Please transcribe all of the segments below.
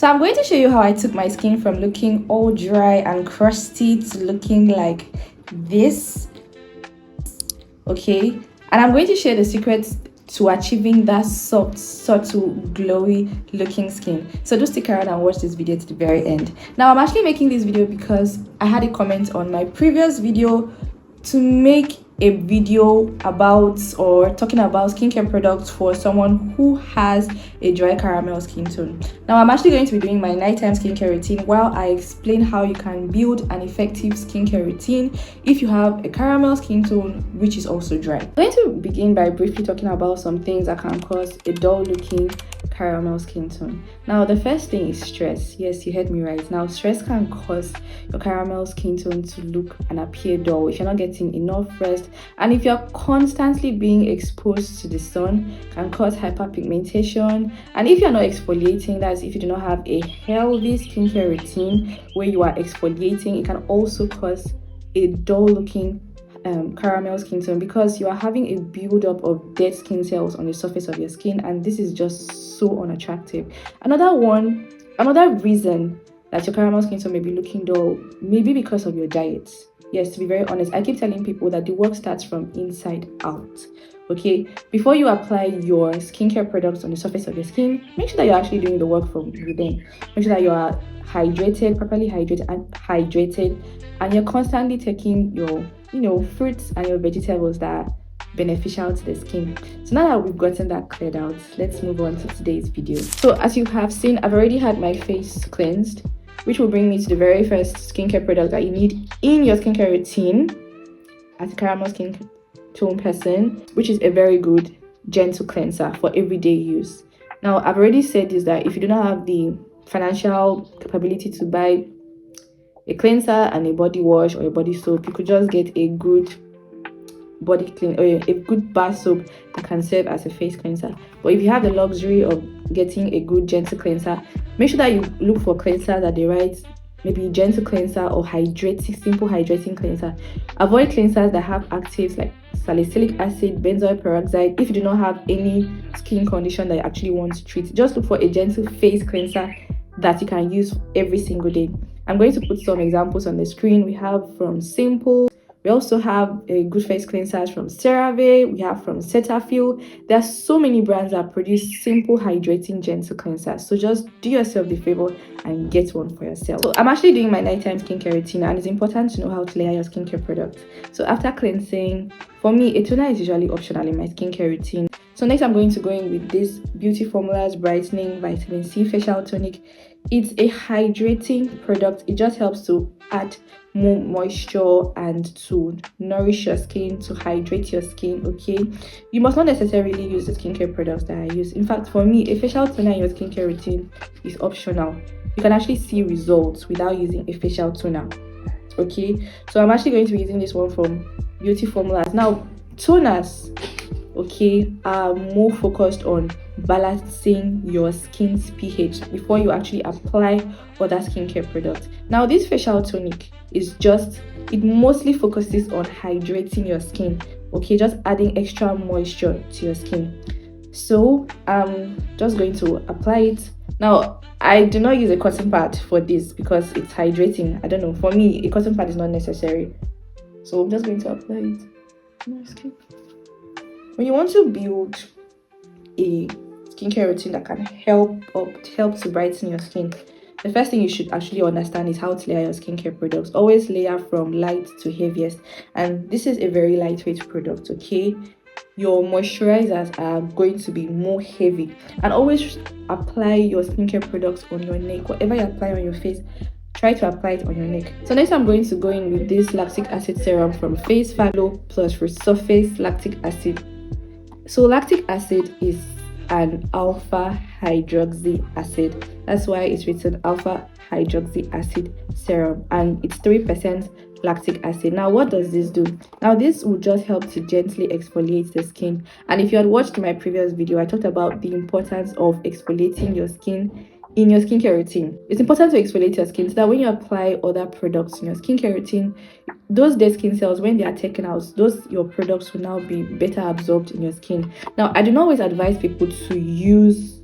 So I'm going to show you how I took my skin from looking all dry and crusty to looking like this, okay? And I'm going to share the secrets to achieving that soft, subtle, glowy looking skin. So do stick around and watch this video to the very end. Now I'm actually making this video because I had a comment on my previous video to make a video about or talking about skincare products for someone who has a dry caramel skin tone. Now I'm actually going to be doing my nighttime skincare routine while I explain how you can build an effective skincare routine if you have a caramel skin tone which is also dry. I'm going to begin by briefly talking about some things that can cause a dull looking caramel skin tone. Now the first thing is stress. Yes, you heard me right. Now stress can cause your caramel skin tone to look and appear dull if you're not getting enough rest, and if you're constantly being exposed to the sun, can cause hyperpigmentation. And if you're not exfoliating, that's if you do not have a healthy skincare routine where you are exfoliating, it can also cause a dull looking caramel skin tone because you are having a buildup of dead skin cells on the surface of your skin, and this is just so unattractive. Another reason that your caramel skin tone may be looking dull may be because of your diet. Yes, to be very honest, I keep telling people that the work starts from inside out. Okay, before you apply your skincare products on the surface of your skin, make sure that you're actually doing the work from within. Make sure that you are hydrated, properly hydrated, and you're constantly taking your fruits and your vegetables that are beneficial to the skin. So now that we've gotten that cleared out, let's move on to today's video. So as you have seen, I've already had my face cleansed, which will bring me to the very first skincare product that you need in your skincare routine as a caramel skin tone person, which is a very good gentle cleanser for everyday use. Now I've already said this, that if you do not have the financial capability to buy a cleanser and a body wash or a body soap, you could just get a good body clean or a good bar soap that can serve as a face cleanser. But if you have the luxury of getting a good gentle cleanser, make sure that you look for cleansers that they write maybe gentle cleanser or hydrating, simple hydrating cleanser. Avoid cleansers that have actives like salicylic acid, benzoyl peroxide. If you do not have any skin condition that you actually want to treat, just look for a gentle face cleanser that you can use every single day. I'm going to put some examples on the screen. We have from Simple. We also have a good face cleansers from CeraVe. We have from Cetaphil. There are so many brands that produce simple hydrating gentle cleansers. So just do yourself the favor and get one for yourself. So I'm actually doing my nighttime skincare routine, and it's important to know how to layer your skincare products. So after cleansing, for me, a toner is usually optional in my skincare routine. So next I'm going to go in with this Beauty Formulas Brightening Vitamin C Facial Tonic. It's a hydrating product. It just helps to add more moisture and to nourish your skin, to hydrate your skin. Okay, you must not necessarily use the skincare products that I use. In fact, for me, a facial toner in your skincare routine is optional. You can actually see results without using a facial toner. Okay, so I'm actually going to be using this one from Beauty Formulas. Now toners, okay, are more focused on balancing your skin's pH before you actually apply other skincare products. Now this facial tonic it mostly focuses on hydrating your skin, okay, just adding extra moisture to your skin. So I'm just going to apply it. Now I do not use a cotton pad for this because it's hydrating. I don't know, for me a cotton pad is not necessary, so I'm just going to apply it on my skin. When you want to build a skincare routine that can help to brighten your skin, the first thing you should actually understand is how to layer your skincare products. Always layer from light to heaviest, and this is a very lightweight product. Okay, your moisturizers are going to be more heavy, and always apply your skincare products on your neck. Whatever you apply on your face, try to apply it on your neck. So next I'm going to go in with this lactic acid serum from Face Follow plus Resurface Lactic Acid. So lactic acid is an alpha hydroxy acid. That's why it's written alpha hydroxy acid serum, and it's 3% lactic acid. Now what does this do? Now this will just help to gently exfoliate the skin. And if you had watched my previous video, I talked about the importance of exfoliating your skin in your skincare routine. It's important to exfoliate your skin so that when you apply other products in your skincare routine, those dead skin cells, when they are taken out, your products will now be better absorbed in your skin. Now I do not always advise people to use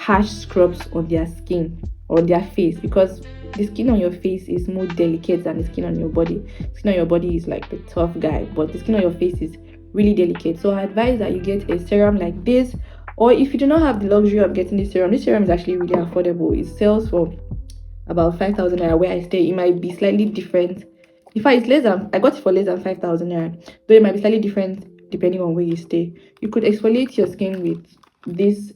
harsh scrubs on their skin or their face, because the skin on your face is more delicate than the skin on your body. Skin on your body is like the tough guy, but the skin on your face is really delicate. So I advise that you get a serum like this, or if you do not have the luxury of getting this serum is actually really affordable. It sells for about 5,000 naira where I stay. It might be slightly different. In fact, it's less than, I got it for less than 5,000 naira, though it might be slightly different depending on where you stay. You could exfoliate your skin with this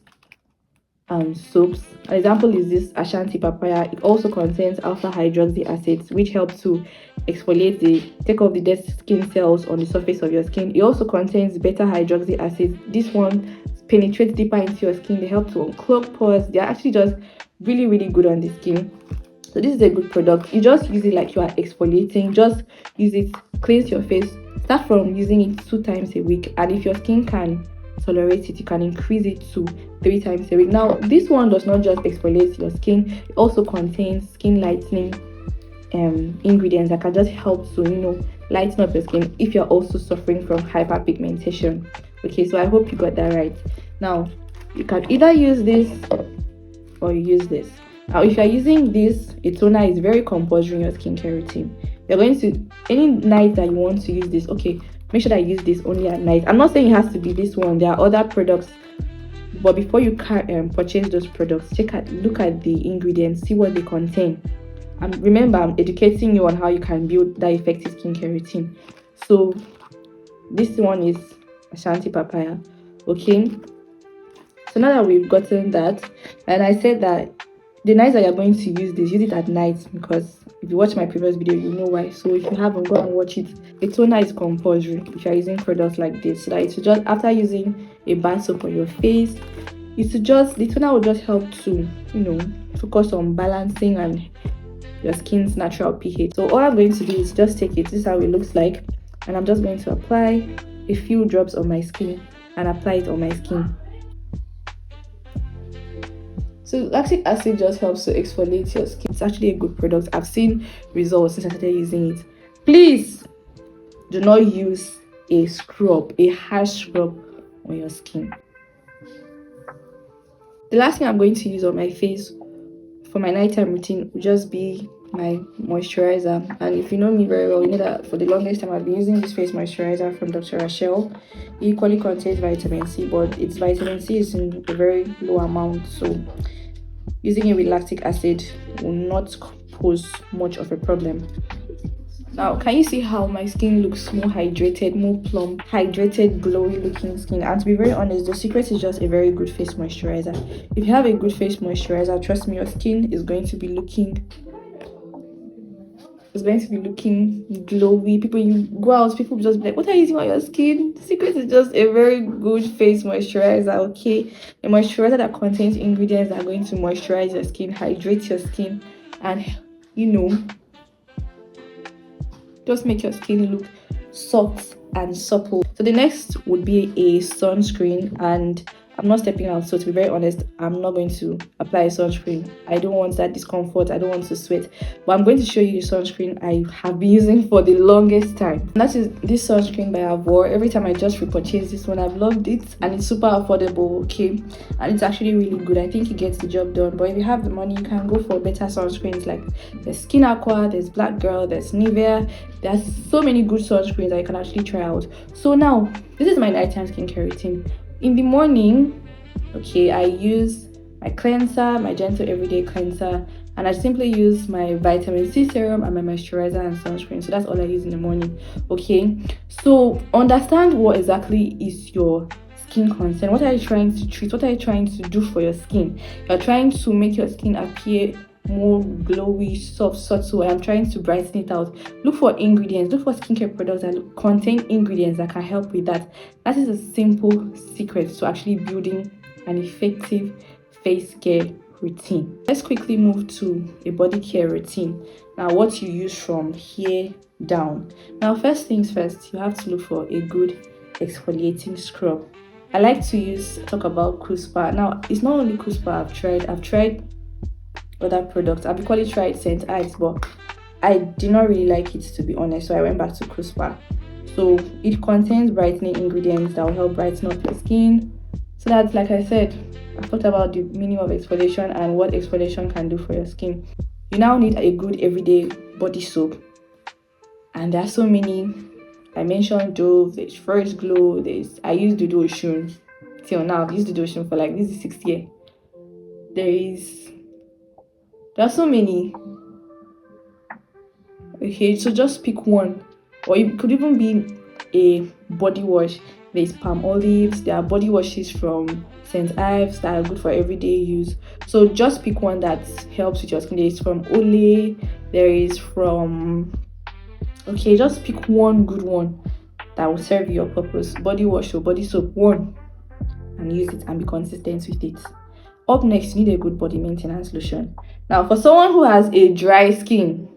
soaps. An example is this Ashanti papaya. It also contains alpha hydroxy acids, which help to exfoliate take off the dead skin cells on the surface of your skin. It also contains beta hydroxy acids. This one penetrates deeper into your skin. They help to unclog pores. They're actually just really, really good on the skin. So this is a good product. You just use it like you are exfoliating. Just use it, cleanse your face. Start from using it 2 times a week, and if your skin can tolerate it, you can increase it to 3 times a week. Now this one does not just exfoliate your skin, it also contains skin lightening ingredients that can just help to, you know, lighten up your skin if you're also suffering from hyperpigmentation. Okay, so I hope you got that right. Now you can either use this or use this. Now if you're using this, a toner is very compulsory in your skincare routine. You're going to, any night that you want to use this, okay, make sure that you use this only at night. I'm not saying it has to be this one. There are other products, but before you purchase those products, look at the ingredients, see what they contain. And remember, I'm educating you on how you can build that effective skincare routine. So this one is Ashanti papaya. Okay, so now that we've gotten that, and I said that the nights that you're going to use this, use it at night, because if you watch my previous video, you know why. So if you haven't, go and watch it. A toner is compulsory if you're using products like this, so that it's just after using a bar soap on your face, the toner will just help to, you know, focus on balancing and your skin's natural pH. So all I'm going to do is just take it. This is how it looks like, and I'm just going to apply a few drops on my skin and apply it on my skin. So lactic acid just helps to exfoliate your skin. It's actually a good product. I've seen results since I started using it. Please do not use a harsh scrub on your skin. The last thing I'm going to use on my face for my nighttime routine will just be my moisturizer. And if you know me very well, you know that for the longest time I've been using this face moisturizer from Dr. Rashel. It equally contains vitamin C, but its vitamin C is in a very low amount, so using it with lactic acid will not pose much of a problem. Now, can you see how my skin looks more hydrated, more plump, hydrated, glowy looking skin? And to be very honest, the secret is just a very good face moisturizer. If you have a good face moisturizer, trust me, your skin is going to be looking glowy. People, you go out, people just be like, what are you using on your skin? The secret is just a very good face moisturizer. Okay, a moisturizer that contains ingredients that are going to moisturize your skin, hydrate your skin, and, you know, just make your skin look soft and supple. So the next would be a sunscreen, and I'm not stepping out, so to be very honest, I'm not going to apply a sunscreen. I don't want that discomfort, I don't want to sweat, but I'm going to show you the sunscreen I have been using for the longest time. And that is this sunscreen by Aqua. Every time I just repurchase this one, I've loved it, and it's super affordable, okay, and it's actually really good. I think it gets the job done. But if you have the money, you can go for better sunscreens. Like there's Skin Aqua, there's Black Girl, there's Nivea. There's so many good sunscreens that you can actually try out. So now this is my nighttime skincare routine. In the morning, okay, I use my cleanser, my gentle everyday cleanser, and I simply use my vitamin C serum and my moisturizer and sunscreen. So that's all I use in the morning. Okay, so understand what exactly is your skin concern. What are you trying to treat? What are you trying to do for your skin? You're trying to make your skin appear more glowy, soft, subtle, and I'm trying to brighten it out. Look for ingredients, look for skincare products that contain ingredients that can help with that. That is a simple secret to actually building an effective face care routine. Let's quickly move to a body care routine. Now, what you use from here down. Now, first things first, you have to look for a good exfoliating scrub. I like to talk about Cuspa. Now, it's not only Cuspa I've tried other products. I've equally tried St. Ives, but I did not really like it, to be honest, so I went back to Cuspa. So it contains brightening ingredients that will help brighten up your skin, So that's, like I said, I've talked about the meaning of exfoliation and what exfoliation can do for your skin. You now need a good everyday body soap, and there are so many. I mentioned Dove, there's First Glow, I use the Lotion. Till now, I've used the Lotion for like, this is 6th year. There are so many. Okay, so just pick one, or it could even be a body wash. There's palm olives, there are body washes from St. Ives that are good for everyday use. So just pick one that helps with your skin. There is from Olay, there is from, okay, just pick one good one that will serve your purpose. Body wash or body soap, one, and use it and be consistent with it. Up next, you need a good body maintenance lotion. Now, for someone who has a dry skin,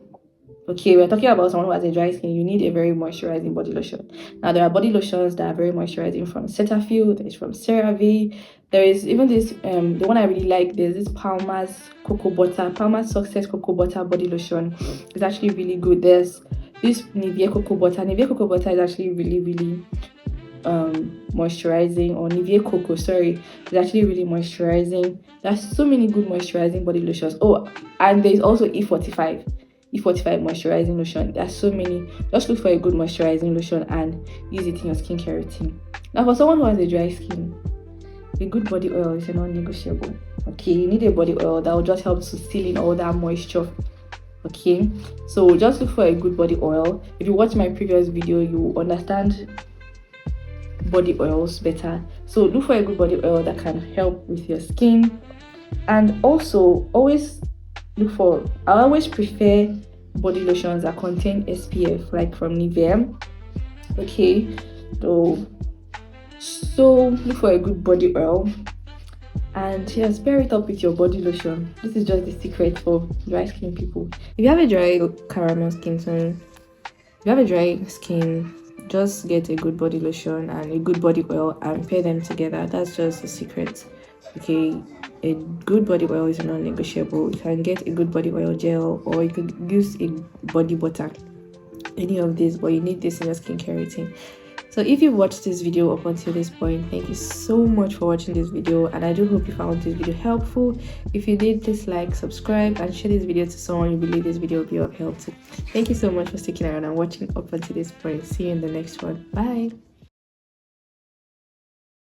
okay, we're talking about someone who has a dry skin, you need a very moisturizing body lotion. Now, there are body lotions that are very moisturizing from Cetaphil, there's from CeraVe, there is even this, the one I really like, there's this Palmer's Success Cocoa Butter body lotion. It's actually really good. There's this Nivea Cocoa Butter. Nivea Cocoa Butter is actually really moisturizing, or Nivea Cocoa, sorry, it's actually really moisturizing. There's so many good moisturizing body lotions. Oh, and there's also E45 moisturizing lotion. There's so many. Just look for a good moisturizing lotion and use it in your skincare routine. Now, for someone who has a dry skin, a good body oil is a non-negotiable. Okay, you need a body oil that will just help to seal in all that moisture. Okay, so just look for a good body oil. If you watch my previous video, you understand body oils better. So look for a good body oil that can help with your skin. And also always I always prefer body lotions that contain SPF, like from Nivea. Okay, so look for a good body oil, and yes, pair it up with your body lotion. This is just the secret for dry skin people. If you have a dry skin, just get a good body lotion and a good body oil and pair them together. That's just the secret. Okay, a good body oil is non-negotiable. You can get a good body oil gel, or you could use a body butter, any of these, but you need this in your skincare routine. So if you watched this video up until this point, thank you so much for watching this video, and I do hope you found this video helpful. If you did, please like, subscribe, and share this video to someone you believe this video will be of help to. Thank you so much for sticking around and watching up until this point. See you in the next one. Bye.